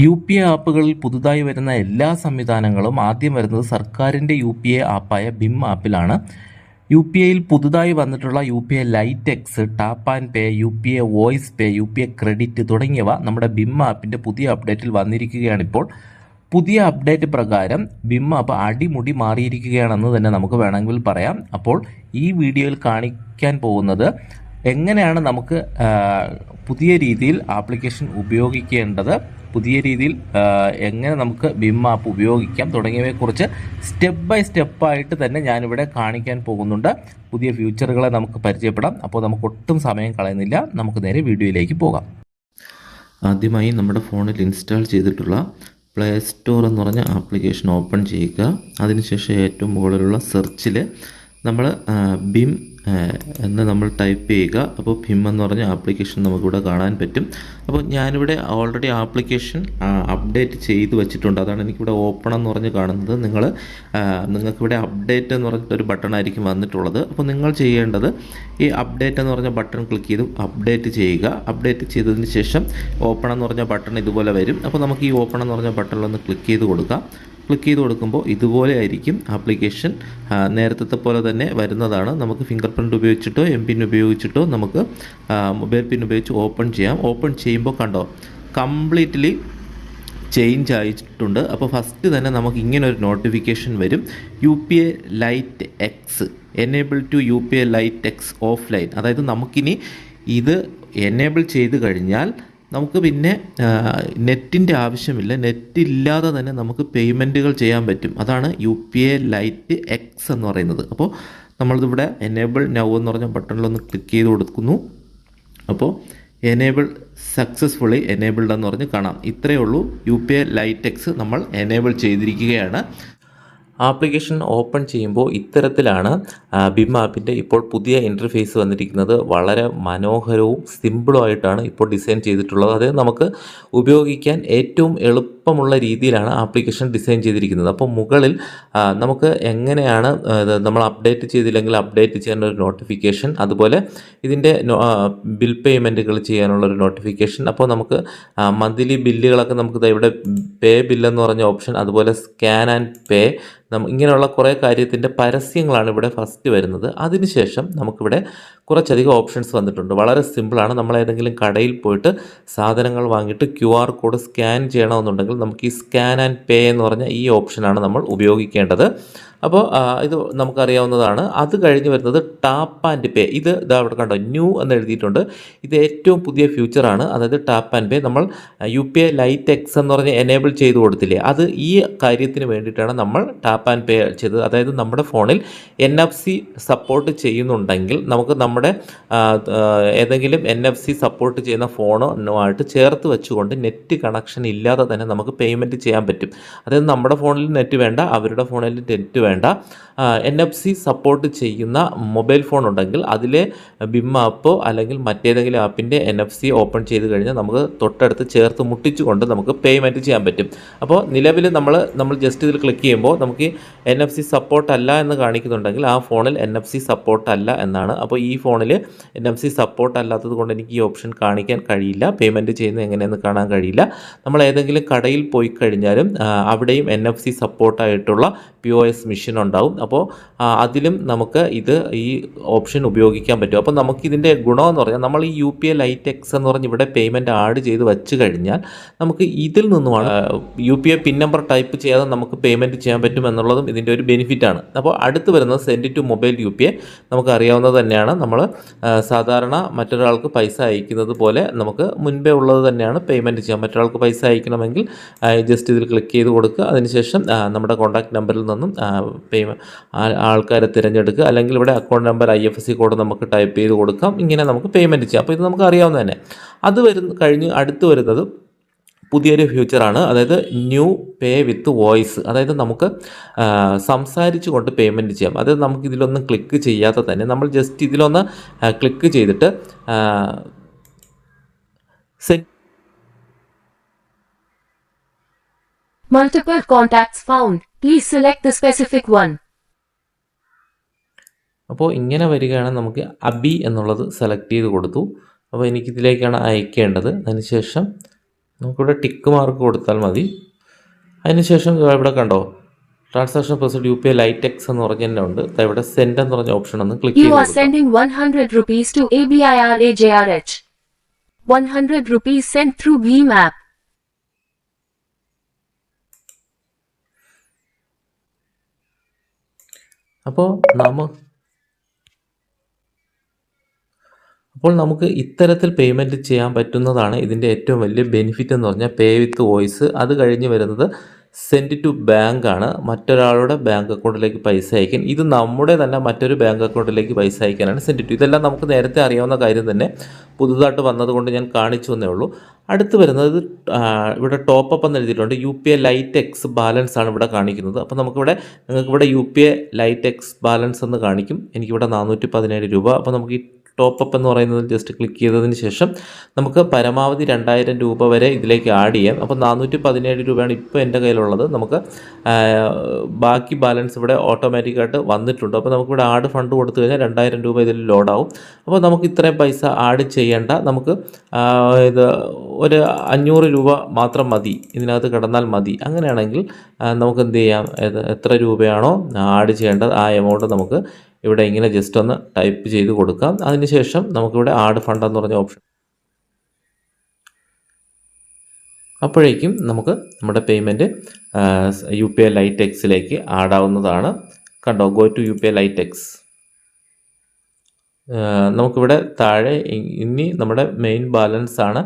UPI ആപ്പുകളിൽ പുതുതായി വരുന്ന എല്ലാ സംവിധാനങ്ങളും ആദ്യം വരുന്നത് സർക്കാരിൻ്റെ യു.പി.ഐ ആപ്പായ ഭീം ആപ്പിലാണ്. യു.പി.ഐയിൽ പുതുതായി വന്നിട്ടുള്ള UPI lite X, tap and pay, UPI voice pay, UPI credit തുടങ്ങിയവ നമ്മുടെ ഭീം ആപ്പിൻ്റെ പുതിയ അപ്ഡേറ്റിൽ വന്നിരിക്കുകയാണിപ്പോൾ. പുതിയ അപ്ഡേറ്റ് പ്രകാരം ഭീം ആപ്പ് അടിമുടി മാറിയിരിക്കുകയാണെന്ന് തന്നെ നമുക്ക് വേണമെങ്കിൽ പറയാം. അപ്പോൾ ഈ വീഡിയോയിൽ കാണിക്കാൻ പോകുന്നത് എങ്ങനെയാണ് നമുക്ക് പുതിയ രീതിയിൽ ആപ്ലിക്കേഷൻ ഉപയോഗിക്കേണ്ടത്, പുതിയ രീതിയിൽ എങ്ങനെ നമുക്ക് ഭീം ആപ്പ് ഉപയോഗിക്കാം തുടങ്ങിയവയെക്കുറിച്ച് സ്റ്റെപ്പ് ബൈ സ്റ്റെപ്പായിട്ട് തന്നെ ഞാനിവിടെ കാണിക്കാൻ പോകുന്നുണ്ട്. പുതിയ ഫ്യൂച്ചറുകളെ നമുക്ക് പരിചയപ്പെടാം. അപ്പോൾ നമുക്ക് ഒട്ടും സമയം കളയുന്നില്ല, നമുക്ക് നേരെ വീഡിയോയിലേക്ക് പോകാം. ആദ്യമായി നമ്മുടെ ഫോണിൽ ഇൻസ്റ്റാൾ ചെയ്തിട്ടുള്ള പ്ലേ സ്റ്റോർ എന്ന് പറഞ്ഞ ആപ്ലിക്കേഷൻ ഓപ്പൺ ചെയ്യുക. അതിനുശേഷം ഏറ്റവും മുകളിലുള്ള സെർച്ചിൽ നമ്മൾ ഭീം എന്ന് നമ്മൾ ടൈപ്പ് ചെയ്യുക. അപ്പോൾ ഭീം എന്ന് പറഞ്ഞ ആപ്ലിക്കേഷൻ നമുക്കിവിടെ കാണാൻ പറ്റും. അപ്പോൾ ഞാനിവിടെ ഓൾറെഡി ആപ്ലിക്കേഷൻ അപ്ഡേറ്റ് ചെയ്ത് വെച്ചിട്ടുണ്ട്. അതാണ് എനിക്കിവിടെ ഓപ്പൺ എന്ന് പറഞ്ഞ് കാണുന്നത്. നിങ്ങൾക്കിവിടെ അപ്ഡേറ്റ് എന്ന് പറഞ്ഞിട്ടൊരു ബട്ടൺ ആയിരിക്കും വന്നിട്ടുള്ളത്. അപ്പോൾ നിങ്ങൾ ചെയ്യേണ്ടത് ഈ അപ്ഡേറ്റ് എന്ന് പറഞ്ഞ ബട്ടൺ ക്ലിക്ക് ചെയ്ത് അപ്ഡേറ്റ് ചെയ്യുക. അപ്ഡേറ്റ് ചെയ്തതിന് ശേഷം ഓപ്പൺ എന്ന് പറഞ്ഞ ബട്ടൺ ഇതുപോലെ വരും. അപ്പോൾ നമുക്ക് ഈ ഓപ്പൺ എന്ന് പറഞ്ഞ ബട്ടണിലൊന്ന് ക്ലിക്ക് ചെയ്ത് കൊടുക്കാം. ക്ലിക്ക് ചെയ്ത് കൊടുക്കുമ്പോൾ ഇതുപോലെ ആയിരിക്കും ആപ്ലിക്കേഷൻ. നേരത്തെ പോലെ തന്നെ വരുന്നതാണ്. നമുക്ക് ഫിംഗർ പ്രിൻ്റ് ഉപയോഗിച്ചിട്ടോ പിൻ ഉപയോഗിച്ചിട്ടോ നമുക്ക് മൊബൈൽ പിൻ ഉപയോഗിച്ച് ഓപ്പൺ ചെയ്യാം. ഓപ്പൺ ചെയ്യുമ്പോൾ കണ്ടോ കംപ്ലീറ്റ്ലി ചേഞ്ച് ആയിട്ടുണ്ട്. അപ്പോൾ ഫസ്റ്റ് തന്നെ നമുക്ക് ഇങ്ങനെ ഒരു നോട്ടിഫിക്കേഷൻ വരും. UPI lite X enable to UPI lite X offline. അതായത് നമുക്കിനി ഇത് എനേബിൾ ചെയ്ത് കഴിഞ്ഞാൽ നമുക്ക് പിന്നെ നെറ്റിൻ്റെ ആവശ്യമില്ല. നെറ്റ് ഇല്ലാതെ തന്നെ നമുക്ക് പേയ്മെൻറ്റുകൾ ചെയ്യാൻ പറ്റും. അതാണ് യു.പി.ഐ ലൈറ്റ് എക്സ് എന്ന് പറയുന്നത്. അപ്പോൾ നമ്മളിതിവിടെ എനേബിൾ നൗ എന്ന് പറഞ്ഞ ബട്ടണിലൊന്ന് ക്ലിക്ക് ചെയ്ത് കൊടുക്കുന്നു. അപ്പോൾ എനേബിൾ സക്സസ്ഫുള്ളി എനേബിൾഡ് എന്ന് പറഞ്ഞ് കാണാം. ഇത്രയേ ഉള്ളൂ. യു.പി.ഐ ലൈറ്റ് എക്സ് നമ്മൾ എനേബിൾ ചെയ്തിരിക്കുകയാണ്. ആപ്ലിക്കേഷൻ ഓപ്പൺ ചെയ്യുമ്പോൾ ഇത്തരത്തിലാണ് ഭീം ആപ്പിൻ്റെ ഇപ്പോൾ പുതിയ ഇൻ്റർഫേസ് വന്നിരിക്കുന്നത്. വളരെ മനോഹരവും സിമ്പിളും ആയിട്ടാണ് ഇപ്പോൾ ഡിസൈൻ ചെയ്തിട്ടുള്ളത്. അതായത് നമുക്ക് ഉപയോഗിക്കാൻ ഏറ്റവും എളുപ്പമുള്ള രീതിയിലാണ് ആപ്ലിക്കേഷൻ ഡിസൈൻ ചെയ്തിരിക്കുന്നത്. അപ്പോൾ മുകളിൽ നമുക്ക് എങ്ങനെയാണ് നമ്മൾ അപ്ഡേറ്റ് ചെയ്തില്ലെങ്കിൽ അപ്ഡേറ്റ് ചെയ്യാനുള്ള ഒരു നോട്ടിഫിക്കേഷൻ, അതുപോലെ ഇതിൻ്റെ ബിൽ പേയ്മെൻറ്റുകൾ ചെയ്യാനുള്ളൊരു നോട്ടിഫിക്കേഷൻ, അപ്പോൾ നമുക്ക് മന്ത്ലി ബില്ലുകളൊക്കെ നമുക്ക് ഇവിടെ പേ ബില്ലെന്ന് പറഞ്ഞ ഓപ്ഷൻ, അതുപോലെ സ്കാൻ ആൻഡ് പേ, ഇങ്ങനെയുള്ള കുറേ കാര്യത്തിൻ്റെ പരസ്യങ്ങളാണ് ഇവിടെ ഫസ്റ്റ് വരുന്നത്. അതിനുശേഷം നമുക്കിവിടെ കുറച്ചധികം ഓപ്ഷൻസ് വന്നിട്ടുണ്ട്. വളരെ സിമ്പിളാണ്. നമ്മൾ ഏതെങ്കിലും കടയിൽ പോയിട്ട് സാധനങ്ങൾ വാങ്ങിയിട്ട് QR കോഡ് സ്കാൻ ചെയ്യണമെന്നുണ്ടെങ്കിൽ നമുക്ക് ഈ സ്കാൻ ആൻഡ് പേ എന്ന് പറഞ്ഞ ഈ ഓപ്ഷനാണ് നമ്മൾ ഉപയോഗിക്കേണ്ടത്. അപ്പോൾ ഇത് നമുക്കറിയാവുന്നതാണ്. അത് കഴിഞ്ഞ് വരുന്നത് ടാപ്പ് ആൻഡ് പേ. ഇത് ഇതാ അവിടെ കണ്ടോ ന്യൂ എന്ന് എഴുതിയിട്ടുണ്ട്. ഇത് ഏറ്റവും പുതിയ ഫ്യൂച്ചറാണ്. അതായത് ടാപ്പ് ആൻഡ് പേ നമ്മൾ യു.പി.ഐ ലൈറ്റ് എക്സ് എന്ന് പറഞ്ഞ് എനേബിൾ ചെയ്ത് കൊടുത്തില്ലേ, അത് ഈ കാര്യത്തിന് വേണ്ടിയിട്ടാണ് നമ്മൾ ടാപ്പ് ആൻഡ് പേ ചെയ്തത്. അതായത് നമ്മുടെ ഫോണിൽ NFC സപ്പോർട്ട് ചെയ്യുന്നുണ്ടെങ്കിൽ നമുക്ക് നമ്മുടെ ഏതെങ്കിലും NFC സപ്പോർട്ട് ചെയ്യുന്ന ഫോണുമായിട്ട് ചേർത്ത് വെച്ചുകൊണ്ട് നെറ്റ് കണക്ഷൻ ഇല്ലാതെ തന്നെ നമുക്ക് പേയ്മെൻറ്റ് ചെയ്യാൻ പറ്റും. അതായത് നമ്മുടെ ഫോണിൽ നെറ്റ് വേണ്ട, അവരുടെ ഫോണിൽ നെറ്റ് വേണ്ട. NFC സപ്പോർട്ട് ചെയ്യുന്ന മൊബൈൽ ഫോൺ ഉണ്ടെങ്കിൽ അതിലെ ഭീം ആപ്പോ അല്ലെങ്കിൽ മറ്റേതെങ്കിലും ആപ്പിൻ്റെ NFC ഓപ്പൺ ചെയ്ത് കഴിഞ്ഞാൽ നമുക്ക് തൊട്ടടുത്ത് ചേർത്ത് മുട്ടിച്ചുകൊണ്ട് നമുക്ക് പേയ്മെൻറ്റ് ചെയ്യാൻ പറ്റും. അപ്പോൾ നിലവിൽ നമ്മൾ ജസ്റ്റ് ഇതിൽ ക്ലിക്ക് ചെയ്യുമ്പോൾ നമുക്ക് NFC സപ്പോർട്ട് അല്ല എന്ന് കാണിക്കുന്നുണ്ടെങ്കിൽ ആ ഫോണിൽ NFC സപ്പോർട്ട് അല്ല എന്നാണ്. അപ്പോൾ ഈ ഫോണിൽ NFC സപ്പോർട്ട് അല്ലാത്തത് കൊണ്ട് എനിക്ക് ഈ ഓപ്ഷൻ കാണിക്കാൻ കഴിയില്ല. പേയ്മെൻറ്റ് ചെയ്യുന്നത് എങ്ങനെയെന്ന് കാണാൻ കഴിയില്ല. നമ്മൾ ഏതെങ്കിലും കടയിൽ പോയി കഴിഞ്ഞാലും അവിടെയും NFC സപ്പോർട്ടായിട്ടുള്ള POS മെഷീൻ ഉണ്ടാവും. അപ്പോൾ അതിലും നമുക്ക് ഈ ഓപ്ഷൻ ഉപയോഗിക്കാൻ പറ്റും. അപ്പോൾ നമുക്കിതിൻ്റെ ഗുണമെന്ന് പറഞ്ഞാൽ നമ്മൾ ഈ യു.പി.ഐ ലൈറ്റ് എക്സ് എന്ന് പറഞ്ഞ് ഇവിടെ പേയ്മെൻറ്റ് ആഡ് ചെയ്ത് വെച്ച് കഴിഞ്ഞാൽ നമുക്ക് ഇതിൽ നിന്നുമാണ് യു.പി.ഐ പിൻ നമ്പർ ടൈപ്പ് ചെയ്യാതെ നമുക്ക് പേയ്മെൻറ്റ് ചെയ്യാൻ പറ്റും എന്നുള്ളതും ഇതിൻ്റെ ഒരു ബെനിഫിറ്റാണ്. അപ്പോൾ അടുത്ത് വരുന്നത് സെൻഡ് ടു മൊബൈൽ യു.പി.ഐ. നമുക്ക് അറിയാവുന്നത് തന്നെയാണ്. നമ്മൾ സാധാരണ മറ്റൊരാൾക്ക് പൈസ അയക്കുന്നത് പോലെ നമുക്ക് മുൻപേ ഉള്ളത് തന്നെയാണ് പേയ്മെൻറ്റ് ചെയ്യാം. മറ്റൊരാൾക്ക് പൈസ അയക്കണമെങ്കിൽ ജസ്റ്റ് ഇതിൽ ക്ലിക്ക് ചെയ്ത് കൊടുക്കുക. അതിനുശേഷം നമ്മുടെ കോൺടാക്ട് നമ്പറിൽ നിന്നും ആൾക്കാരെ തിരഞ്ഞെടുക്കുക. അല്ലെങ്കിൽ ഇവിടെ അക്കൗണ്ട് നമ്പർ IFSC കോഡ് നമുക്ക് ടൈപ്പ് ചെയ്ത് കൊടുക്കാം. ഇങ്ങനെ നമുക്ക് പേയ്മെൻറ്റ് ചെയ്യാം. അപ്പോൾ ഇത് നമുക്ക് അറിയാവുന്ന തന്നെ. അത് കഴിഞ്ഞ് അടുത്ത് വരുന്നത് പുതിയൊരു ഫ്യൂച്ചറാണ്. അതായത് ന്യൂ പേ വിത്ത് വോയിസ്. അതായത് നമുക്ക് സംസാരിച്ചു കൊണ്ട് പേയ്മെൻറ്റ് ചെയ്യാം. അതായത് നമുക്ക് ഇതിലൊന്നും ക്ലിക്ക് ചെയ്യാതെ തന്നെ നമ്മൾ ജസ്റ്റ് ഇതിലൊന്ന് ക്ലിക്ക് ചെയ്തിട്ട് Multiple contacts found. Please select the specific one. അപ്പോൾ ഇങ്ങനെ വരികയാണ്. നമുക്ക് അബി എന്നുള്ളത് സെലക്ട് ചെയ്ത് കൊടുത്തു. അപ്പോൾ എനിക്കിതിലേക്കാണ് അയക്കേണ്ടത്. അതിനുശേഷം നമുക്കിവിടെ ടിക്ക് മാർക്ക് കൊടുത്താൽ മതി. അതിനുശേഷം ഇവിടെ കണ്ടോ transaction processed UPI lite X എന്ന് പറഞ്ഞ തന്നെ ഉണ്ട്. ഇവിടെ സെൻഡ് എന്ന് പറഞ്ഞ ഓപ്ഷൻ ഒന്ന് ക്ലിക്ക് You ചെയ്ത് are കൊടുക്കാം. sending 100 rupees to ABIRAJRH. 100 rupees sent through Bhim app. അപ്പോൾ നമുക്ക് ഇത്തരത്തിൽ പേയ്മെൻറ്റ് ചെയ്യാൻ പറ്റുന്നതാണ് ഇതിൻ്റെ ഏറ്റവും വലിയ ബെനിഫിറ്റ് എന്ന് പറഞ്ഞാൽ പേ വിത്ത് വോയിസ്. അത് കഴിഞ്ഞ് വരുന്നത് സെൻഡ് ടു ബാങ്ക് ആണ്, മറ്റൊരാളുടെ ബാങ്ക് അക്കൗണ്ടിലേക്ക് പൈസ അയക്കാൻ. ഇത് നമ്മുടെ തന്നെ മറ്റൊരു ബാങ്ക് അക്കൗണ്ടിലേക്ക് പൈസ അയക്കാനാണ് സെൻഡ് ടു. ഇതെല്ലാം നമുക്ക് നേരത്തെ അറിയാവുന്ന കാര്യം തന്നെ, പുതുതായിട്ട് വന്നതുകൊണ്ട് ഞാൻ കാണിച്ചു എന്നേ ഉള്ളൂ. അടുത്ത് വരുന്നത് ഇവിടെ ടോപ്പ് അപ്പ് എന്ന് എഴുതിയിട്ടുണ്ട്. UPI ലൈറ്റ് എക്സ് ബാലൻസ് ആണ് ഇവിടെ കാണിക്കുന്നത്. അപ്പോൾ നിങ്ങൾക്കിവിടെ UPI ലൈറ്റ് എക്സ് ബാലൻസ് എന്ന് കാണിക്കും. എനിക്കിവിടെ 417 രൂപ. അപ്പോൾ നമുക്ക് ഈ ടോപ്പ് അപ്പ് എന്ന് പറയുന്നത് ജസ്റ്റ് ക്ലിക്ക് ചെയ്തതിന് ശേഷം നമുക്ക് പരമാവധി 2000 രൂപ വരെ ഇതിലേക്ക് ആഡ് ചെയ്യാം. അപ്പോൾ 417 രൂപയാണ് ഇപ്പോൾ എൻ്റെ കയ്യിലുള്ളത്. നമുക്ക് ബാക്കി ബാലൻസ് ഇവിടെ ഓട്ടോമാറ്റിക്കായിട്ട് വന്നിട്ടുണ്ട്. അപ്പോൾ നമുക്കിവിടെ ആഡ് ഫണ്ട് കൊടുത്തു കഴിഞ്ഞാൽ 2000 രൂപ ഇതിൽ ലോഡാവും. അപ്പോൾ നമുക്ക് ഇത്രയും പൈസ ആഡ് ചെയ്യേണ്ട, നമുക്ക് ഇത് ഒരു 500 രൂപ മാത്രം മതി, ഇതിനകത്ത് കിടന്നാൽ മതി. അങ്ങനെയാണെങ്കിൽ നമുക്ക് എന്ത് ചെയ്യാം, എത്ര രൂപയാണോ ആഡ് ചെയ്യേണ്ടത് ആ എമൗണ്ട് നമുക്ക് ഇവിടെ ഇങ്ങനെ ജസ്റ്റ് ഒന്ന് ടൈപ്പ് ചെയ്ത് കൊടുക്കാം. അതിനുശേഷം നമുക്കിവിടെ ആഡ് ഫണ്ട് എന്ന് പറഞ്ഞ ഓപ്ഷൻ, അപ്പോഴേക്കും നമുക്ക് നമ്മുടെ പേയ്മെൻറ്റ് UPI ലൈറ്റ് എക്സിലേക്ക് ആഡാവുന്നതാണ്. കണ്ടോ, go to UPI lite X. നമുക്കിവിടെ താഴെ ഇനി നമ്മുടെ മെയിൻ ബാലൻസ് ആണ്,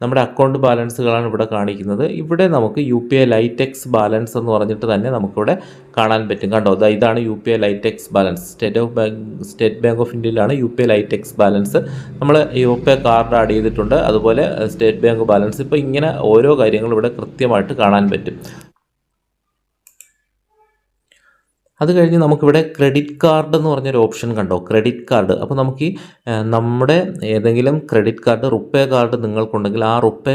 നമ്മുടെ അക്കൗണ്ട് ബാലൻസുകളാണ് ഇവിടെ കാണിക്കുന്നത്. ഇവിടെ നമുക്ക് UPI ലൈറ്റ് എക്സ് ബാലൻസ് എന്ന് പറഞ്ഞിട്ട് തന്നെ നമുക്കിവിടെ കാണാൻ പറ്റും. കണ്ടോ, ഇതാണ് UPI lite X balance. State bank of ഇന്ത്യയിലാണ് UPI ലൈറ്റ് എക്സ് ബാലൻസ്. നമ്മൾ UPI കാർഡ് ആഡ് ചെയ്തിട്ടുണ്ട്, അതുപോലെ സ്റ്റേറ്റ് ബാങ്ക് ബാലൻസ്. ഇപ്പോൾ ഇങ്ങനെ ഓരോ കാര്യങ്ങളും ഇവിടെ കൃത്യമായിട്ട് കാണാൻ പറ്റും. അത് കഴിഞ്ഞ് നമുക്കിവിടെ ക്രെഡിറ്റ് കാർഡ് എന്ന് പറഞ്ഞൊരു ഓപ്ഷൻ കണ്ടോ, ക്രെഡിറ്റ് കാർഡ്. അപ്പോൾ നമുക്ക് ഈ നമ്മുടെ ഏതെങ്കിലും ക്രെഡിറ്റ് കാർഡ്, റുപ്പേ കാർഡ് നിങ്ങൾക്കുണ്ടെങ്കിൽ ആ റുപ്പേ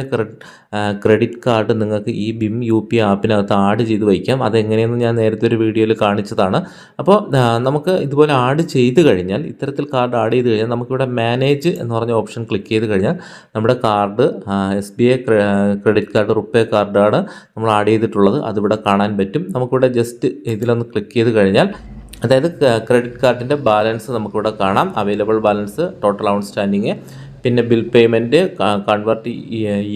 ക്രെഡിറ്റ് കാർഡ് നിങ്ങൾക്ക് ഈ BHIM UPI ആപ്പിനകത്ത് ആഡ് ചെയ്ത് വയ്ക്കാം. അതെങ്ങനെയെന്ന് ഞാൻ നേരത്തെ ഒരു വീഡിയോയിൽ കാണിച്ചതാണ്. അപ്പോൾ നമുക്ക് ഇതുപോലെ ആഡ് ചെയ്ത് കഴിഞ്ഞാൽ, ഇത്തരത്തിൽ കാർഡ് ആഡ് ചെയ്ത് കഴിഞ്ഞാൽ നമുക്കിവിടെ മാനേജ് എന്ന് പറഞ്ഞ ഓപ്ഷൻ ക്ലിക്ക് ചെയ്ത് കഴിഞ്ഞാൽ നമ്മുടെ card SBI credit card, RuPay കാർഡാണ് നമ്മൾ ആഡ് ചെയ്തിട്ടുള്ളത്, അതിവിടെ കാണാൻ പറ്റും. നമുക്കിവിടെ ജസ്റ്റ് ഇതിലൊന്ന് ക്ലിക്ക് ചെയ്ത് കഴിഞ്ഞാൽ, അതായത് ക്രെഡിറ്റ് കാർഡിൻ്റെ ബാലൻസ് നമുക്കിവിടെ കാണാം. അവൈലബിൾ ബാലൻസ്, ടോട്ടൽ ഔട്ട്സ്റ്റാൻഡിങ്, പിന്നെ bill payment, convert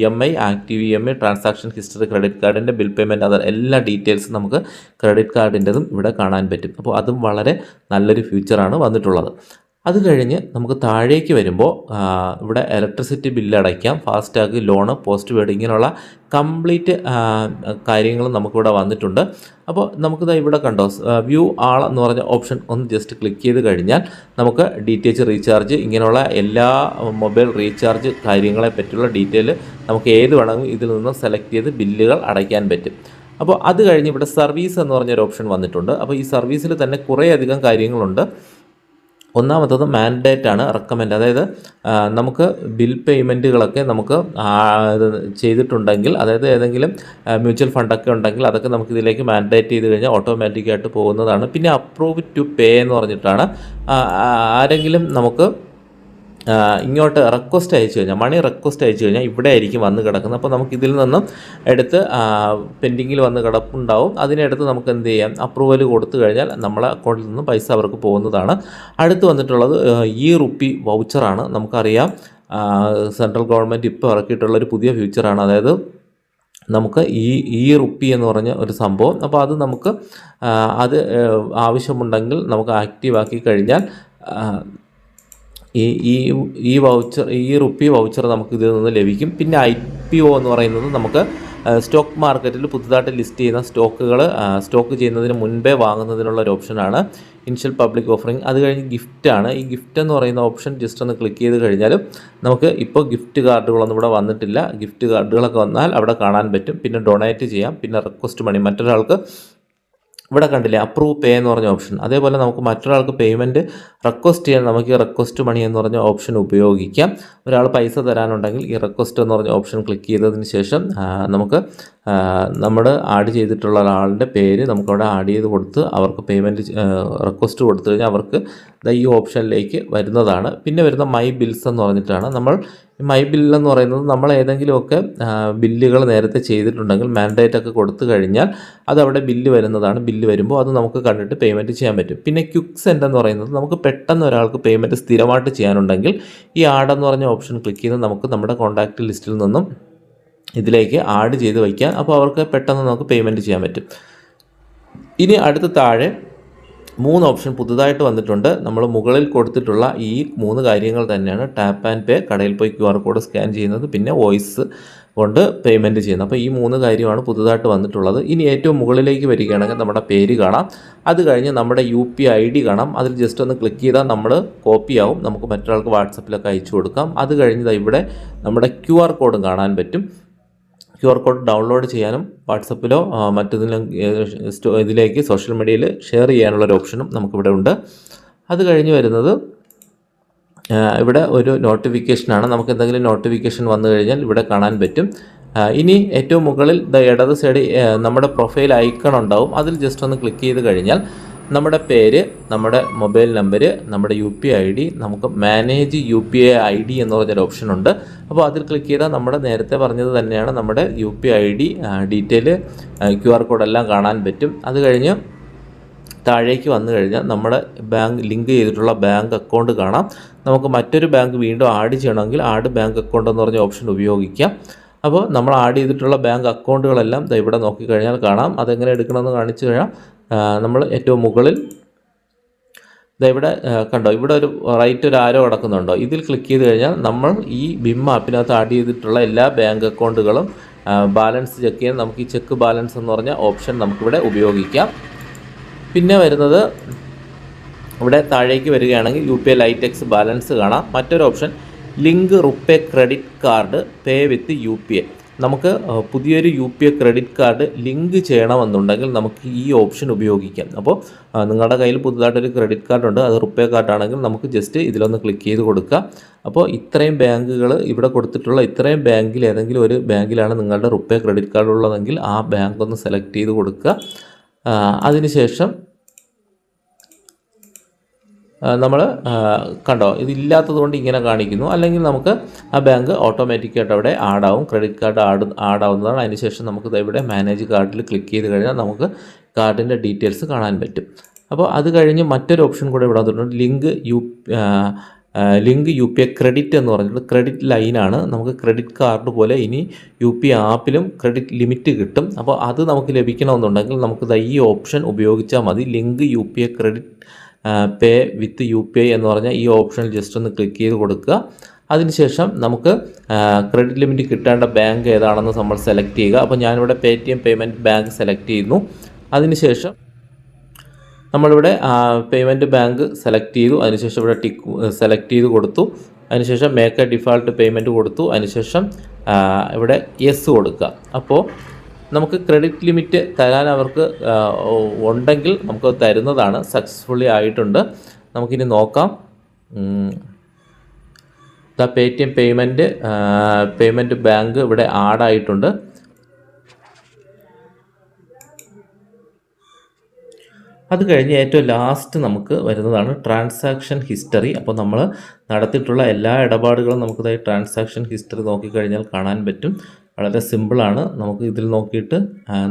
EMI, active EMI, transaction history, credit കാർഡിൻ്റെ ബിൽ പേയ്മെൻറ്റ്, അത് എല്ലാ ഡീറ്റെയിൽസും നമുക്ക് ക്രെഡിറ്റ് കാർഡിൻ്റെതും ഇവിടെ കാണാൻ പറ്റും. അപ്പോൾ അതും വളരെ നല്ലൊരു ഫീച്ചറാണ് വന്നിട്ടുള്ളത്. അത് കഴിഞ്ഞ് നമുക്ക് താഴേക്ക് വരുമ്പോൾ ഇവിടെ ഇലക്ട്രിസിറ്റി ബില്ല് അടയ്ക്കാം, ഫാസ്റ്റാഗ്, ലോണ്, പോസ്റ്റ് പെയ്ഡ്, ഇങ്ങനെയുള്ള കംപ്ലീറ്റ് കാര്യങ്ങൾ നമുക്കിവിടെ വന്നിട്ടുണ്ട്. അപ്പോൾ നമുക്കിത് ഇവിടെ കണ്ടോ, വ്യൂ ആൾ എന്ന് പറഞ്ഞ ഓപ്ഷൻ ഒന്ന് ജസ്റ്റ് ക്ലിക്ക് ചെയ്ത് കഴിഞ്ഞാൽ നമുക്ക് DTH റീചാർജ്, ഇങ്ങനെയുള്ള എല്ലാ മൊബൈൽ റീചാർജ് കാര്യങ്ങളെ പറ്റിയുള്ള ഡീറ്റെയിൽ നമുക്ക് ഏത് വേണമെങ്കിലും ഇതിൽ നിന്ന് സെലക്ട് ചെയ്ത് ബില്ലുകൾ അടയ്ക്കാൻ പറ്റും. അപ്പോൾ അത് കഴിഞ്ഞ് ഇവിടെ സർവീസ് എന്ന് പറഞ്ഞൊരു ഓപ്ഷൻ വന്നിട്ടുണ്ട്. അപ്പോൾ ഈ സർവീസിൽ തന്നെ കുറേയധികം കാര്യങ്ങളുണ്ട്. ഒന്നാമത്തത് മാൻഡേറ്റ് ആണ്, റെക്കമെൻഡ്. അതായത് നമുക്ക് ബിൽ പേയ്മെൻറ്റുകളൊക്കെ നമുക്ക് ചെയ്തിട്ടുണ്ടെങ്കിൽ, അതായത് ഏതെങ്കിലും മ്യൂച്വൽ ഫണ്ടൊക്കെ ഉണ്ടെങ്കിൽ അതൊക്കെ നമുക്ക് ഇതിലേക്ക് മാൻഡേറ്റ് ചെയ്ത് കഴിഞ്ഞാൽ ഓട്ടോമാറ്റിക്കായിട്ട് പോകുന്നതാണ്. പിന്നെ അപ്രൂവ് ടു പേ എന്ന് പറഞ്ഞിട്ടാണ്, ആരെങ്കിലും നമുക്ക് ഇങ്ങോട്ട് റിക്വസ്റ്റ് അയച്ചു കഴിഞ്ഞാൽ, മണി റിക്വസ്റ്റ് അയച്ചു കഴിഞ്ഞാൽ ഇവിടെ ആയിരിക്കും വന്ന് കിടക്കുന്നത്. അപ്പോൾ നമുക്ക് ഇതിൽ നിന്നും എടുത്ത് പെൻഡിങ്ങിൽ വന്ന് കിടപ്പുണ്ടാവും, അതിനെടുത്ത് നമുക്ക് എന്ത് ചെയ്യാം, അപ്രൂവൽ കൊടുത്തു കഴിഞ്ഞാൽ നമ്മളെ അക്കൗണ്ടിൽ നിന്നും പൈസ അവർക്ക് പോകുന്നതാണ്. അടുത്ത് വന്നിട്ടുള്ളത് e-Rupee വൗച്ചറാണ്. നമുക്കറിയാം സെൻട്രൽ ഗവൺമെൻറ് ഇപ്പോൾ ഇറക്കിയിട്ടുള്ളൊരു പുതിയ ഫീച്ചറാണ്. അതായത് നമുക്ക് e-Rupee എന്ന് പറഞ്ഞ ഒരു സംഭവം, അപ്പോൾ അത് നമുക്ക് അത് ആവശ്യമുണ്ടെങ്കിൽ നമുക്ക് ആക്റ്റീവാക്കി കഴിഞ്ഞാൽ ഈ വൗച്ചർ, e-Rupee വൗച്ചർ നമുക്ക് ഇതിൽ നിന്ന് ലഭിക്കും. പിന്നെ IPO എന്ന് പറയുന്നത് നമുക്ക് സ്റ്റോക്ക് മാർക്കറ്റിൽ പുതുതായിട്ട് ലിസ്റ്റ് ചെയ്യുന്ന സ്റ്റോക്ക് ചെയ്യുന്നതിന് മുൻപേ വാങ്ങുന്നതിനുള്ള ഒരു ഓപ്ഷനാണ് ഇനിഷ്യൽ പബ്ലിക് ഓഫറിങ്. അത് കഴിഞ്ഞ് ഗിഫ്റ്റാണ്. ഈ ഗിഫ്റ്റ് എന്ന് പറയുന്ന ഓപ്ഷൻ ജസ്റ്റ് ഒന്ന് ക്ലിക്ക് ചെയ്ത് കഴിഞ്ഞാലും നമുക്ക് ഇപ്പോൾ ഗിഫ്റ്റ് കാർഡുകളൊന്നും ഇവിടെ വന്നിട്ടില്ല. ഗിഫ്റ്റ് കാർഡുകളൊക്കെ വന്നാൽ അവിടെ കാണാൻ പറ്റും. പിന്നെ ഡൊണേറ്റ് ചെയ്യാം. പിന്നെ റിക്വസ്റ്റ് മണി, മറ്റൊരാൾക്ക് ഇവിടെ കണ്ടില്ലേ അപ്രൂവ് പേ എന്ന് പറഞ്ഞ ഓപ്ഷൻ. അതേപോലെ നമുക്ക് മറ്റൊരാൾക്ക് പേയ്മെൻറ്റ് റിക്വസ്റ്റ് ചെയ്യാൻ നമുക്ക് ഈ റിക്വസ്റ്റ് മണി എന്ന് പറഞ്ഞ ഓപ്ഷൻ ഉപയോഗിക്കാം. ഒരാൾ പൈസ തരാനുണ്ടെങ്കിൽ ഈ റിക്വസ്റ്റ് എന്ന് പറഞ്ഞ ഓപ്ഷൻ ക്ലിക്ക് ചെയ്തതിന് ശേഷം നമുക്ക് നമ്മൾ ആഡ് ചെയ്തിട്ടുള്ള ഒരാളുടെ പേര് നമുക്കവിടെ ആഡ് ചെയ്ത് കൊടുത്ത് അവർക്ക് പേയ്മെൻറ്റ് റിക്വസ്റ്റ് കൊടുത്തു കഴിഞ്ഞാൽ അവർക്ക് ഈ ഓപ്ഷനിലേക്ക് വരുന്നതാണ്. പിന്നെ വരുന്ന മൈ ബിൽസ് എന്ന് പറഞ്ഞിട്ടാണ്. നമ്മൾ മൈ ബില്ല് എന്ന് പറയുന്നത് നമ്മൾ ഏതെങ്കിലുമൊക്കെ ബില്ലുകൾ നേരത്തെ ചെയ്തിട്ടുണ്ടെങ്കിൽ മാൻഡേറ്റ് ഒക്കെ കൊടുത്തു കഴിഞ്ഞാൽ അതവിടെ ബില്ല് വരുന്നതാണ്. ബില്ല് വരുമ്പോൾ അത് നമുക്ക് കണ്ടിട്ട് പേയ്മെൻറ്റ് ചെയ്യാൻ പറ്റും. പിന്നെ ക്വിക്ക് സെൻഡ് എന്ന് പറയുന്നത് നമുക്ക് പെട്ടെന്ന് ഒരാൾക്ക് പേയ്മെൻറ്റ് സ്ഥിരമായിട്ട് ചെയ്യാനുണ്ടെങ്കിൽ ഈ ആഡ് എന്ന് പറഞ്ഞ ഓപ്ഷൻ ക്ലിക്ക് ചെയ്ത് നമുക്ക് നമ്മുടെ കോൺടാക്റ്റ് ലിസ്റ്റിൽ നിന്നും ഇതിലേക്ക് ആഡ് ചെയ്ത് വയ്ക്കാം. അപ്പോൾ അവർക്ക് പെട്ടെന്ന് നമുക്ക് പേയ്മെൻറ്റ് ചെയ്യാൻ പറ്റും. ഇനി അടുത്ത താഴെ 3 ഓപ്ഷൻ പുതുതായിട്ട് വന്നിട്ടുണ്ട്. നമ്മൾ മുകളിൽ കൊടുത്തിട്ടുള്ള ഈ 3 കാര്യങ്ങൾ തന്നെയാണ് ടാപ്പ് ആൻഡ് പേ, കടയിൽ പോയി QR കോഡ് സ്കാൻ ചെയ്യുന്നത്, പിന്നെ വോയിസ് കൊണ്ട് പേയ്മെൻറ്റ് ചെയ്യുന്നത്. അപ്പോൾ ഈ 3 കാര്യമാണ് പുതുതായിട്ട് വന്നിട്ടുള്ളത്. ഇനി ഏറ്റവും മുകളിലേക്ക് വരികയാണെങ്കിൽ നമ്മുടെ പേര് കാണാം. അത് കഴിഞ്ഞ് നമ്മുടെ UPI ID കാണാം. അതിൽ ജസ്റ്റ് ഒന്ന് ക്ലിക്ക് ചെയ്താൽ നമ്മൾ കോപ്പി ആവും. നമുക്ക് മറ്റൊരാൾക്ക് വാട്സപ്പിലൊക്കെ അയച്ചു കൊടുക്കാം. അത് കഴിഞ്ഞ് ഇവിടെ നമ്മുടെ QR കോഡും കാണാൻ പറ്റും. QR കോഡ് ഡൗൺലോഡ് ചെയ്യാനും വാട്സപ്പിലോ മറ്റേതിലും ഇതിലേക്ക് സോഷ്യൽ മീഡിയയിൽ ഷെയർ ചെയ്യാനുള്ളൊരു ഓപ്ഷനും നമുക്കിവിടെ ഉണ്ട്. അത് കഴിഞ്ഞ് വരുന്നത് ഇവിടെ ഒരു നോട്ടിഫിക്കേഷനാണ്. നമുക്ക് എന്തെങ്കിലും നോട്ടിഫിക്കേഷൻ വന്നു കഴിഞ്ഞാൽ ഇവിടെ കാണാൻ പറ്റും. ഇനി ഏറ്റവും മുകളിൽ ഇടത് സൈഡ് നമ്മുടെ പ്രൊഫൈൽ ഐക്കൺ ഉണ്ടാവും. അതിൽ ജസ്റ്റ് ഒന്ന് ക്ലിക്ക് ചെയ്ത് കഴിഞ്ഞാൽ നമ്മുടെ പേര്, നമ്മുടെ മൊബൈൽ നമ്പർ, നമ്മുടെ UPI ID, നമുക്ക് മാനേജ് UPI ID എന്ന് പറഞ്ഞൊരു ഓപ്ഷൻ ഉണ്ട്. അപ്പോൾ അതിൽ ക്ലിക്ക് ചെയ്താൽ നമ്മുടെ നേരത്തെ പറഞ്ഞത് തന്നെയാണ് നമ്മുടെ UPI ID ഡീറ്റെയിൽ QR കോഡെല്ലാം കാണാൻ പറ്റും. അത് കഴിഞ്ഞ് താഴേക്ക് വന്നു കഴിഞ്ഞാൽ നമ്മുടെ ബാങ്ക് ലിങ്ക് ചെയ്തിട്ടുള്ള ബാങ്ക് അക്കൗണ്ട് കാണാം. നമുക്ക് മറ്റൊരു ബാങ്ക് വീണ്ടും ആഡ് ചെയ്യണമെങ്കിൽ ആഡ് ബാങ്ക് അക്കൗണ്ട് എന്ന് പറഞ്ഞ ഓപ്ഷൻ ഉപയോഗിക്കാം. അപ്പോൾ നമ്മൾ ആഡ് ചെയ്തിട്ടുള്ള ബാങ്ക് അക്കൗണ്ടുകളെല്ലാം ഇവിടെ നോക്കിക്കഴിഞ്ഞാൽ കാണാം. അതെങ്ങനെ എടുക്കണമെന്ന് കാണിച്ചു കഴിഞ്ഞാൽ നമ്മൾ ഏറ്റവും മുകളിൽ ഇവിടെ കണ്ടോ, ഇവിടെ ഒരു റൈറ്റ് ഒരു ആരോ കിടക്കുന്നുണ്ടോ, ഇതിൽ ക്ലിക്ക് ചെയ്ത് കഴിഞ്ഞാൽ നമ്മൾ ഈ BIM ആപ്പിനകത്ത് ആഡ് ചെയ്തിട്ടുള്ള എല്ലാ ബാങ്ക് അക്കൗണ്ടുകളും ബാലൻസ് ചെക്ക് ചെയ്യാൻ നമുക്ക് ഈ ചെക്ക് ബാലൻസ് എന്ന് പറഞ്ഞ ഓപ്ഷൻ നമുക്കിവിടെ ഉപയോഗിക്കാം. പിന്നെ വരുന്നത് ഇവിടെ താഴേക്ക് വരികയാണെങ്കിൽ UPI ലൈറ്റെക്സ് ബാലൻസ് കാണാം. മറ്റൊരു option link RuPay credit card pay with UPI. നമുക്ക് പുതിയൊരു UPI ക്രെഡിറ്റ് കാർഡ് ലിങ്ക് ചെയ്യണമെന്നുണ്ടെങ്കിൽ നമുക്ക് ഈ ഓപ്ഷൻ ഉപയോഗിക്കാം. അപ്പോൾ നിങ്ങളുടെ കയ്യിൽ പുതുതായിട്ടൊരു ക്രെഡിറ്റ് കാർഡ് ഉണ്ട്, അത് റുപ്പേ കാർഡാണെങ്കിൽ നമുക്ക് ജസ്റ്റ് ഇതിലൊന്ന് ക്ലിക്ക് ചെയ്ത് കൊടുക്കുക. അപ്പോൾ ഇത്രയും ബാങ്കുകൾ ഇവിടെ കൊടുത്തിട്ടുള്ള ഇത്രയും ബാങ്കിൽ ഏതെങ്കിലും ഒരു ബാങ്കിലാണ് നിങ്ങളുടെ റുപ്പേ ക്രെഡിറ്റ് കാർഡ് ഉള്ളതെങ്കിൽ ആ ബാങ്ക് ഒന്ന് സെലക്ട് ചെയ്ത് കൊടുക്കുക. അതിനുശേഷം നമ്മൾ കണ്ടോ, ഇതില്ലാത്തത് കൊണ്ട് ഇങ്ങനെ കാണിക്കുന്നു. അല്ലെങ്കിൽ നമുക്ക് ആ ബാങ്ക് ഓട്ടോമാറ്റിക്കായിട്ട് അവിടെ ആഡാവും, ക്രെഡിറ്റ് കാർഡ് ആഡാവുന്നതാണ്. അതിനുശേഷം നമുക്ക് ഇവിടെ മാനേജ് കാർഡിൽ ക്ലിക്ക് ചെയ്ത് കഴിഞ്ഞാൽ നമുക്ക് കാർഡിൻ്റെ ഡീറ്റെയിൽസ് കാണാൻ പറ്റും. അപ്പോൾ അത് കഴിഞ്ഞ് മറ്റൊരു ഓപ്ഷൻ കൂടെ ഇവിടെ വന്നിട്ടുണ്ട്, ലിങ്ക് UPI ക്രെഡിറ്റ് എന്ന് പറഞ്ഞിട്ട് ക്രെഡിറ്റ് ലൈനാണ്. നമുക്ക് ക്രെഡിറ്റ് കാർഡ് പോലെ ഇനി UPI ആപ്പിലും ക്രെഡിറ്റ് ലിമിറ്റ് കിട്ടും. അപ്പോൾ അത് നമുക്ക് ലഭിക്കണമെന്നുണ്ടെങ്കിൽ നമുക്ക് ഈ ഓപ്ഷൻ ഉപയോഗിച്ചാൽ മതി. Link UPI credit pay with UPI എന്ന് പറഞ്ഞാൽ ഈ ഓപ്ഷനിൽ ജസ്റ്റ് ഒന്ന് ക്ലിക്ക് ചെയ്ത് കൊടുക്കുക. അതിനുശേഷം നമുക്ക് ക്രെഡിറ്റ് ലിമിറ്റ് കിട്ടേണ്ട ബാങ്ക് ഏതാണെന്ന് നമ്മൾ സെലക്ട് ചെയ്യുക. അപ്പോൾ ഞാനിവിടെ PayTM പേയ്മെൻറ്റ് ബാങ്ക് സെലക്ട് ചെയ്യുന്നു. അതിനുശേഷം നമ്മളിവിടെ പേയ്മെൻറ്റ് ബാങ്ക് സെലക്ട് ചെയ്തു. അതിനുശേഷം ഇവിടെ ടിക്ക് സെലക്ട് ചെയ്ത് കൊടുത്തു. അതിനുശേഷം മേക്ക് എ ഡിഫാൾട്ട് പേയ്മെൻറ്റ് കൊടുത്തു. അതിനുശേഷം ഇവിടെ യെസ് കൊടുക്കുക. അപ്പോൾ നമുക്ക് ക്രെഡിറ്റ് ലിമിറ്റ് തരാൻ അവർക്ക് ഉണ്ടെങ്കിൽ നമുക്ക് തരുന്നതാണ്. സക്സസ്ഫുള്ളി ആയിട്ടുണ്ട്. നമുക്കിനി നോക്കാം. PayTM പേയ്മെൻറ്റ് ബാങ്ക് ഇവിടെ ആഡായിട്ടുണ്ട്. അത് കഴിഞ്ഞ് ഏറ്റവും ലാസ്റ്റ് നമുക്ക് വരുന്നതാണ് ട്രാൻസാക്ഷൻ ഹിസ്റ്ററി. അപ്പോൾ നമ്മൾ നടത്തിയിട്ടുള്ള എല്ലാ ഇടപാടുകളും നമുക്കിതായി ട്രാൻസാക്ഷൻ ഹിസ്റ്ററി നോക്കിക്കഴിഞ്ഞാൽ കാണാൻ പറ്റും. വളരെ സിമ്പിളാണ്. നമുക്ക് ഇതിൽ നോക്കിയിട്ട്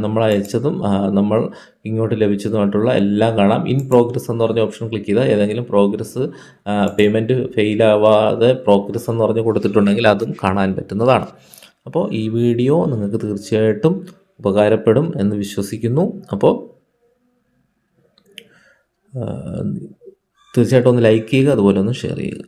നമ്മൾ അയച്ചതും നമ്മൾ ഇങ്ങോട്ട് ലഭിച്ചതുമായിട്ടുള്ള എല്ലാം കാണാം. ഇൻ പ്രോഗ്രസ് എന്ന് പറഞ്ഞ ഓപ്ഷൻ ക്ലിക്ക് ചെയ്താൽ ഏതെങ്കിലും പ്രോഗ്രസ് പേയ്മെൻറ്റ് ഫെയിലാവാതെ പ്രോഗ്രസ് എന്ന് പറഞ്ഞ് കൊടുത്തിട്ടുണ്ടെങ്കിൽ അതും കാണാൻ പറ്റുന്നതാണ്. അപ്പോൾ ഈ വീഡിയോ നിങ്ങൾക്ക് തീർച്ചയായിട്ടും ഉപകാരപ്പെടും എന്ന് വിശ്വസിക്കുന്നു. അപ്പോൾ തീർച്ചയായിട്ടും ഒന്ന് ലൈക്ക് ചെയ്യുക, അതുപോലെ ഒന്ന് ഷെയർ ചെയ്യുക.